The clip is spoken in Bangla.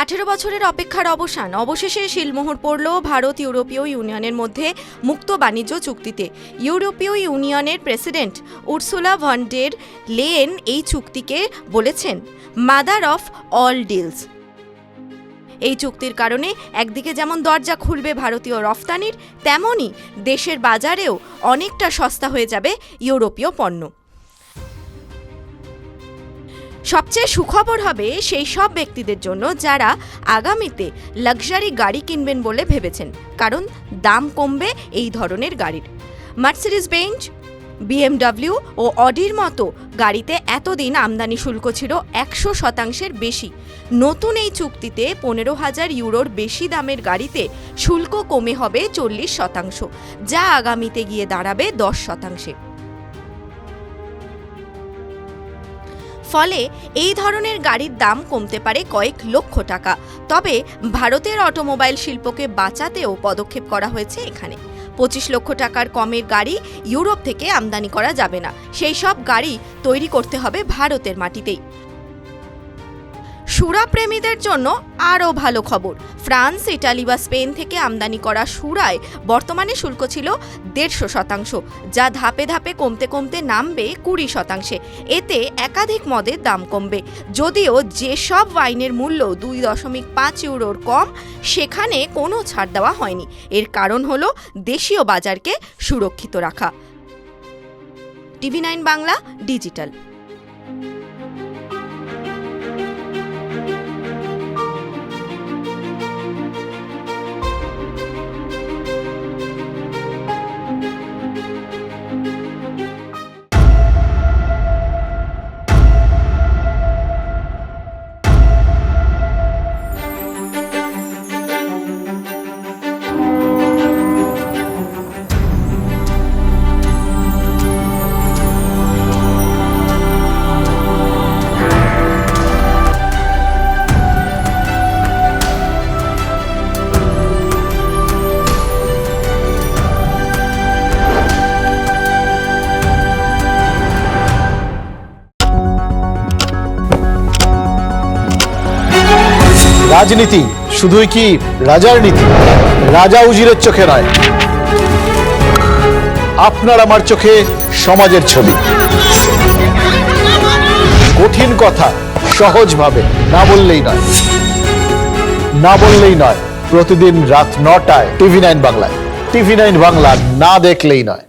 18 বছরের অপেক্ষার অবসান, অবশেষে শিলমোহর পড়ল ভারত ইউরোপীয় ইউনিয়নের মধ্যে মুক্ত বাণিজ্য চুক্তিতে। ইউরোপীয় ইউনিয়নের president Ursula von der Leyen এই চুক্তিকে বলেছেন মাদার অফ অল ডিলস। এই চুক্তির কারণে একদিকে যেমন দরজা খুলবে ভারতীয় রফতানির, তেমনই দেশের বাজারেও অনেকটা সস্তা হয়ে যাবে ইউরোপীয় পণ্য। সবচেয়ে সুখবর হবে সেই সব ব্যক্তিদের জন্য যারা আগামীতে লাক্সারি গাড়ি কিনবেন বলে ভেবেছেন, কারণ দাম কমবে এই ধরনের গাড়ির। মার্সিডিজ বেঞ্জ, BMW ও অডির মতো গাড়িতে এতদিন আমদানি শুল্ক ছিল 100% বেশি। নতুন এই চুক্তিতে 15,000 ইউরোর বেশি দামের গাড়িতে শুল্ক কমে হবে 40%, যা আগামীতে গিয়ে দাঁড়াবে 10%। ফলে এই ধরনের গাড়ির দাম কমতে পারে কয়েক লক্ষ টাকা। তবে ভারতের অটোমোবাইল শিল্পকে বাঁচাতেও পদক্ষেপ করা হয়েছে এখানে। 25 লক্ষ টাকার কমের গাড়ি ইউরোপ থেকে আমদানি করা যাবে না, সেই সব গাড়ি তৈরি করতে হবে ভারতের মাটিতেই। সুরাপ্রেমীদের জন্য আরও ভালো খবর। ফ্রান্স, ইটালি বা স্পেন থেকে আমদানি করা সুরায় বর্তমানে শুল্ক ছিল 150%, যা ধাপে ধাপে কমতে কমতে নামবে 20%। এতে একাধিক মদের দাম কমবে। যদিও যেসব ওয়াইনের মূল্য 2.5 ইউরোর কম, সেখানে কোনো ছাড় দেওয়া হয়নি। এর কারণ হলো দেশীয় বাজারকে সুরক্ষিত রাখা। TV9 Bangla digital. রাজনীতি শুধুই কি রাজার নীতি? রাজা উজিরের চোখে নয়, আপনার আমার চোখে সমাজের ছবি। কঠিন কথা সহজভাবে না বললেই নয়। প্রতিদিন রাত 9টায় TV9 বাংলায়। TV9 বাংলা না দেখলেই নয়।